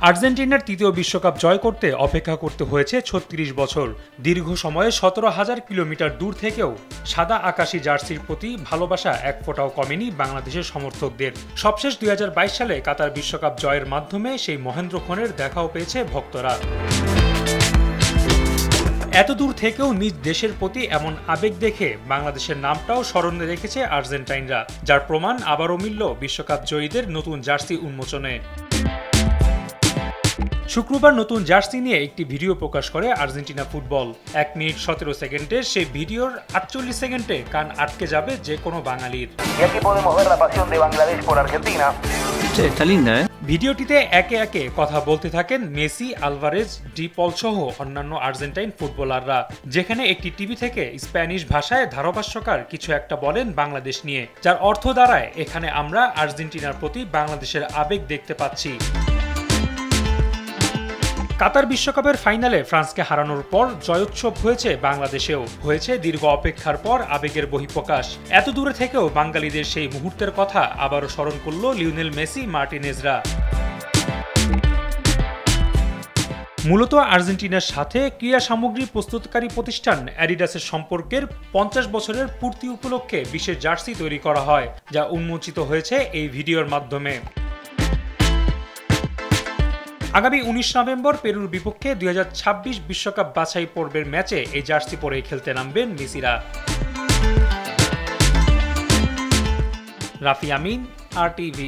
আর্জেন্টিনার তৃতীয় বিশ্বকাপ জয় করতে অপেক্ষা করতে হয়েছে ৩৬ বছর। দীর্ঘ সময়ে ১৭,০০০ কিলোমিটার দূর থেকেও সাদা আকাশি জার্সির প্রতি ভালোবাসা এক ফোঁটাও কমেনি বাংলাদেশের সমর্থকদের। সবশেষ ২০২২ সালে কাতার বিশ্বকাপ জয়ের মাধ্যমে সেই মহেন্দ্রক্ষণের দেখাও পেয়েছে ভক্তরা। এত দূর থেকেও নিজ দেশের প্রতি এমন আবেগ দেখে বাংলাদেশের নামটাও স্মরণে রেখেছে আর্জেন্টাইনরা, যার প্রমাণ আবারও মিলল বিশ্বকাপ জয়ীদের নতুন জার্সি উন্মোচনে। শুক্রবার নতুন জার্সি নিয়ে একটি ভিডিও প্রকাশ করে আর্জেন্টিনা ফুটবল। ১ মিনিট ১৭ সেকেন্ডের সেই ভিডিওর ৪৮ সেকেন্ডে কান আটকে যাবে যে কোনো বাঙালির। ভিডিওটিতে একে একে কথা বলতে থাকেন মেসি, আলভারেজ, ডি পল সহ অন্যান্য আর্জেন্টাইন ফুটবলাররা, যেখানে একটি টিভি থেকে স্প্যানিশ ভাষায় ধারাভাষ্যকার কিছু একটা বলেন বাংলাদেশ নিয়ে, যার অর্থ দাঁড়ায় এখানে আমরা আর্জেন্টিনার প্রতি বাংলাদেশের আবেগ দেখতে পাচ্ছি। কাতার বিশ্বকাপের ফাইনালে ফ্রান্সকে হারানোর পর জয়োৎসব হয়েছে বাংলাদেশেও, হয়েছে দীর্ঘ অপেক্ষার পর আবেগের বহিঃপ্রকাশ। এত দূরে থেকেও বাঙালিদের সেই মুহূর্তের কথা আবারও স্মরণ করল লিওনেল মেসি, মার্টিনেজরা। মূলত আর্জেন্টিনার সাথে ক্রীড়া সামগ্রী প্রস্তুতকারী প্রতিষ্ঠান অ্যাডিডাসের সম্পর্কের ৫০ বছরের পূর্তি উপলক্ষে বিশেষ জার্সি তৈরি করা হয়, যা উন্মোচিত হয়েছে এই ভিডিওর মাধ্যমে। আগামী ১৯ নভেম্বর পেরুর বিপক্ষে ২০২৬ বিশ্বকাপ বাছাই পর্বের ম্যাচে এই জার্সি পরেই খেলতে নামবেন মেসিরা। রাফি আমিন, RTV।